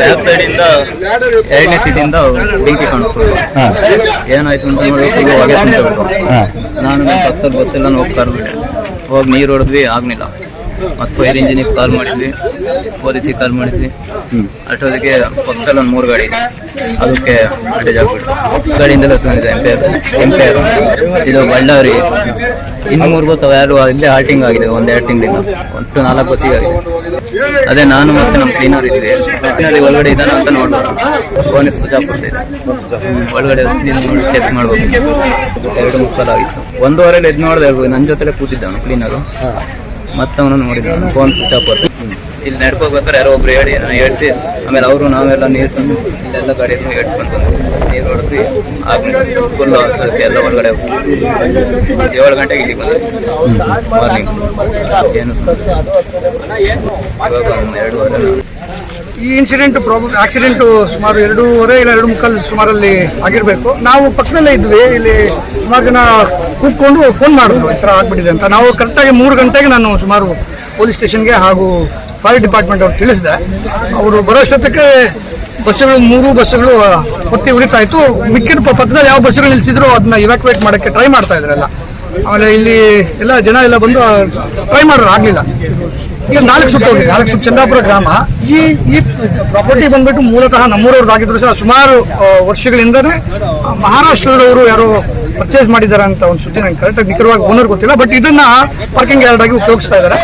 Back side ಇಂದ ಎರಡನೇ ಸೀಟಿಂದ ಬೆಂಕಿ ಕಾಣಿಸ್ಕೊಂಡು ಏನಾಯ್ತು ಅಂತ ನೋಡಿ ಹೊಗೆ ತುಂಬಿಟ್ಟು ನಾನು ಪಕ್ಕದ ಬಸ್ಸೆಲ್ಲ ಹೋಗಿ ಕರ್ಬಿಟ್ಟೆ. ಹೋಗಿ ನೀರು ಹೊಡೆದ್ವಿ, ಆಗ್ಲಿಲ್ಲ. ಮತ್ತು ಫೈರ್ ಇಂಜಿನಿಗೆ ಕಾಲ್ ಮಾಡಿದ್ವಿ, ಪೊಲೀಸಿಗೆ ಕಾಲ್ ಮಾಡಿದ್ವಿ. ಅಷ್ಟೊತ್ತಿಗೆ ಪಕ್ಕದಲ್ಲಿ ಒಂದು 3 ಗಾಡಿ ಅದಕ್ಕೆ ಅಟ್ಯಾಚ್ ಆಗ್ಬಿಟ್ಟು ಗಾಡಿಯಿಂದಲೇ ತಂದಿದೆ. ಎಂಪೈರ್ ಇದು ಬಳ್ಳಾರಿ. ಇನ್ನು 3 ಬಸ್ ಯಾರು ಇಲ್ಲೇ ಹಾಲ್ಟಿಂಗ್ ಆಗಿದೆ 1-2 ತಿಂಗಳಿಂದ. ಒಟ್ಟು 4 ಬಸ್ಸಿಗೆ ಆಗಿದೆ. ಅದೇ ನಾನು ಮತ್ತೆ ನಮ್ಮ ಕ್ಲೀನರ್ ಇದ್ವಿ. ಕ್ಲೀನರ್ ಒಳಗಡೆ ಇದ್ದಾನೆ ಅಂತ ನೋಡ್ಬೋದು. ಫೋನ್ ಸ್ವಿಚ್ ಆಫ್ ಇದೆ. ಒಳಗಡೆ ನೋಡಿ ಚೆಕ್ ಮಾಡ್ಬೇಕು. 2:30 ಆಗಿತ್ತು. 1:15 ಎದ್ದು ನೋಡಿದೆ. ನನ್ನ ಜೊತೆಲೆ ಕೂತಿದ್ದ ಕ್ಲೀನರು. ಮತ್ತೆ ಅವನು ನೋಡಿದ ಫೋನ್ ಸ್ವಿಚ್ ಆಫ್ ಆಯ್ತು. ಇಲ್ಲಿ ನಡ್ಕೋಬೇಕಾದ್ರೆ ಯಾರೋ ಒಬ್ರು ಹೇಳಿ ನಾನು ಹೇಳ್ತಿ. ಆಮೇಲೆ ಅವರು ನಾವೆಲ್ಲ ನೀರು ತಂದು ಇಲ್ಲೆಲ್ಲ ಗಾಡಿಯನ್ನು ಏಡ್ಸ್ಕೊಂಡು ನೀರು ಹೊಡೆದ್ವಿ. ಆಗ ಫುಲ್ ಎಲ್ಲ ಒಳಗಡೆ 7 ಗಂಟೆಗೆ ಇಲ್ಲಿಗೆ ಬಂದ್ವಿ ಮಾರ್ನಿಂಗ್. ಏನು ಇವಾಗ 2:15. ಈ ಇನ್ಸಿಡೆಂಟ್ ಆಕ್ಸಿಡೆಂಟ್ ಸುಮಾರು 2:30 ಇಲ್ಲ 2:45 ಸುಮಾರಲ್ಲಿ ಆಗಿರಬೇಕು. ನಾವು ಪಕ್ಕದಲ್ಲೇ ಇದ್ವಿ. ಇಲ್ಲಿ ಸುಮಾರು ಜನ ಕೂತ್ಕೊಂಡು ಫೋನ್ ಮಾಡಿದ್ರು ಈ ಥರ ಆಗ್ಬಿಟ್ಟಿದೆ ಅಂತ. ನಾವು ಕರೆಕ್ಟಾಗಿ 3 ಗಂಟೆಗೆ ನಾನು ಸುಮಾರು ಪೊಲೀಸ್ ಸ್ಟೇಷನ್ಗೆ ಹಾಗೂ ಫೈರ್ ಡಿಪಾರ್ಟ್ಮೆಂಟ್ ಅವ್ರು ತಿಳಿಸಿದೆ. ಅವರು ಬರೋಷ್ಟೊತ್ತಕ್ಕೆ ಬಸ್ಸುಗಳು 3 ಬಸ್ಸುಗಳು ಹೊತ್ತಿ ಉರಿತಾ ಇತ್ತು. ಮಿಕ್ಕಿದ ಪಕ್ಕದಲ್ಲಿ ಯಾವ ಬಸ್ಸುಗಳು ನಿಲ್ಲಿಸಿದ್ರು ಅದನ್ನ ಇವ್ಯಾಕ್ಯುವೇಟ್ ಮಾಡೋಕ್ಕೆ ಟ್ರೈ ಮಾಡ್ತಾ ಇದ್ರಲ್ಲ. ಆಮೇಲೆ ಇಲ್ಲಿ ಎಲ್ಲ ಜನ ಎಲ್ಲ ಬಂದು ಟ್ರೈ ಮಾಡೋರು, ಆಗಲಿಲ್ಲ. ಈಗ 4 ಸುತ್ತು ಹೋಗಿದೆ. 4 ಸುತ್ತು ಚಂದ್ರಾಪುರ ಗ್ರಾಮ. ಈ ಪ್ರಾಪರ್ಟಿ ಬಂದ್ಬಿಟ್ಟು ಮೂಲತಃ ನಮ್ಮೂರವ್ರದ್ದಾಗಿದ್ರು ಸಹ ಸುಮಾರು ವರ್ಷಗಳಿಂದನೇ ಮಹಾರಾಷ್ಟ್ರದವರು ಯಾರೋ ಪರ್ಚೇಸ್ ಮಾಡಿದ್ದಾರೆ ಅಂತ ಒಂದು ಸುದ್ದಿ. ನಂಗೆ ಕರೆಕ್ಟಾಗಿ ನಿಖರವಾಗಿ ಓನರ್ ಗೊತ್ತಿಲ್ಲ. ಬಟ್ ಇದನ್ನ ಪಾರ್ಕಿಂಗ್ ಯಾರ್ಡ್ ಆಗಿ ಉಪಯೋಗಿಸ್ತಾ ಇದ್ದಾರೆ.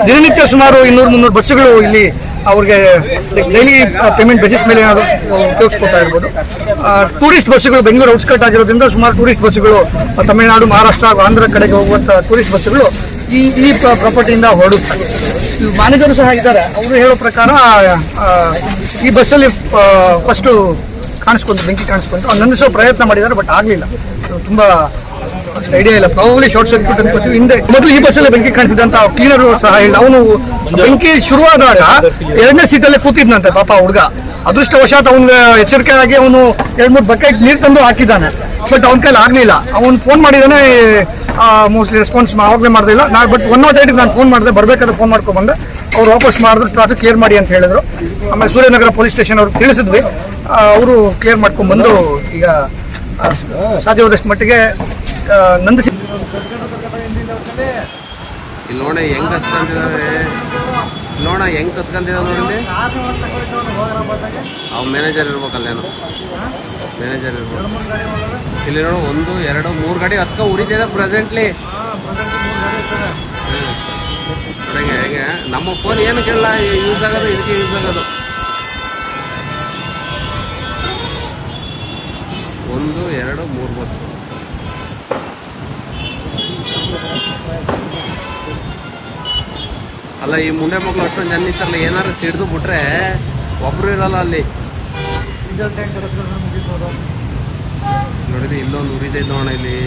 ದಿನನಿತ್ಯ ಸುಮಾರು 200-300 ಬಸ್ಸುಗಳು ಇಲ್ಲಿ ಅವ್ರಿಗೆ ಡೈಲಿ ಪೇಮೆಂಟ್ ಬೇಸಿಸ್ ಮೇಲೆ ಏನಾದರೂ ಉಪಯೋಗಿಸ್ಕೊತಾ ಇರ್ಬೋದು. ಟೂರಿಸ್ಟ್ ಬಸ್ಸುಗಳು ಬೆಂಗಳೂರು ಔಟ್ಸ್ಕರ್ಟ್ ಆಗಿರೋದ್ರಿಂದ ಸುಮಾರು ಟೂರಿಸ್ಟ್ ಬಸ್ಸುಗಳು ತಮಿಳುನಾಡು, ಮಹಾರಾಷ್ಟ್ರ, ಆಂಧ್ರ ಕಡೆಗೆ ಹೋಗುವಂಥ ಟೂರಿಸ್ಟ್ ಬಸ್ಸುಗಳು ಈ ಪ್ರಾಪರ್ಟಿಯಿಂದ ಹೊರಡುತ್ತಾರೆ. ಮ್ಯಾನೇಜರು ಸಹ ಇದ್ದಾರೆ. ಅವರು ಹೇಳೋ ಪ್ರಕಾರ ಈ ಬಸ್ಸಲ್ಲಿ ಫಸ್ಟು ಬೆಂಕಿ ಕಾಣಿಸ್ಕೊಂಡು ನಂದಿಸೋ ಪ್ರಯತ್ನ ಮಾಡಿದ್ದಾರೆ. ಬಟ್ ಆಗಲಿಲ್ಲ. ತುಂಬ ಐಡಿಯಾ ಇಲ್ಲ. ಪ್ರಾಬಬ್ಲಿ ಶಾರ್ಟ್ ಸರ್ಕ್ಯೂಟ್ ಅನ್ಕೋತೀವಿ. ಹಿಂದೆ ಮೊದಲು ಈ ಬಸ್ಸಲ್ಲಿ ಬೆಂಕಿ ಕಾಣಿಸಿದೆ ಅಂತ ಕ್ಲೀನರು ಸಹ ಇಲ್ಲ. ಅವನು ಬೆಂಕಿ ಶುರುವಾದಾಗ 2ನೇ ಸೀಟಲ್ಲೇ ಕೂತಿದ್ನಂತೆ ಪಾಪ ಹುಡುಗ. ಅದೃಷ್ಟವಶಾತ್ ಅವನಿಗೆ ಎಚ್ಚರಿಕೆ ಆಗಿ ಅವನು 2-3 ಬಕೆಟ್ ನೀರು ತಂದು ಹಾಕಿದ್ದಾನೆ. ಬಟ್ ಅವನ ಕೈಲಿ ಆಗಲಿಲ್ಲ. ಅವನು ಫೋನ್ ಮಾಡಿದ್ದಾನೆ, ಮೋಸ್ಟ್ಲಿ ರೆಸ್ಪಾನ್ಸ್ ಆವಾಗಲೇ ಮಾಡೋದಿಲ್ಲ. ಬಟ್ 108ಗೆ ನಾನು ಫೋನ್ ಮಾಡಿದೆ, ಬರಬೇಕಾದ್ರೆ ಫೋನ್ ಮಾಡ್ಕೊಂಡು ಬಂದೆ. ಅವ್ರು ವಾಪಸ್ ಮಾಡಿದ್ರು, ಟ್ರಾಫಿಕ್ ಕ್ಲಿಯರ್ ಮಾಡಿ ಅಂತ ಹೇಳಿದ್ರು. ಆಮೇಲೆ ಸೂರ್ಯನಗರ ಪೊಲೀಸ್ ಸ್ಟೇಷನ್ ಅವ್ರಿಗೆ ತಿಳಿಸಿದ್ವಿ. ಅವರು ಕ್ಲಿಯರ್ ಮಾಡ್ಕೊಂಡ್ಬಂದು ಈಗ ಸಾಧ್ಯವಾದಷ್ಟು ಮಟ್ಟಿಗೆ ನಂದಿಸಿ ಇಲ್ಲಿ ನೋಡ ಹೆಂಗ್ ಕತ್ಕೊಂಡಿದ್ದಾರೆ. ನೋಡ ಹೆಂಗ್ ಕತ್ಕೊಂಡಿದ್ದಾರೆ ನೋಡಿ. ಅವ್ನು ಮ್ಯಾನೇಜರ್ ಇರ್ಬೇಕಲ್ಲೇನು, ಮ್ಯಾನೇಜರ್ ಇರ್ಬೇಕು. ಇಲ್ಲಿ ನೋಡು 1, 2, 3 ಗಾಡಿ ಉರಿತಿದೆ ಪ್ರೆಸೆಂಟ್ಲಿ. ಹೆಂಗೆ ನಮ್ಮ ಫೋನ್ ಏನಕ್ಕೆಲ್ಲ ಯೂಸ್ ಆಗೋದು, ಇದಕ್ಕೆ ಯೂಸ್ ಆಗೋದು. 1, 2, 3 ಬಸ್. ಅಲ್ಲ ಈ ಮುಂಡೆ ಮಕ್ಕಳು ಅಷ್ಟೊಂದು ಜನ ಇರ್ತಾರಲ್ಲ, ಏನಾದ್ರು ಸಿಡ್ದು ಬಿಟ್ರೆ ಒಬ್ರು ಇರಲ್ಲ ಅಲ್ಲಿ. ನೋಡಿದ್ರಿ ಇಲ್ಲೊಂದು ಉರಿದೆ ನೋಡ. ಇಲ್ಲಿ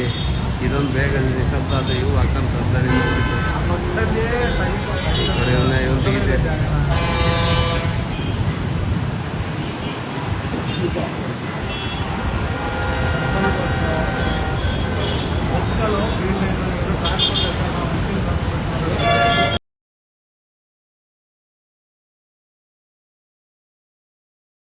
ಇದೊಂದು ಬೇಗ ಶಬ್ದ ಅದು ಇವು ಹಾಕೊಂಡು ನೋಡಿ ಇವನ್ ತೆಗಿತೆ.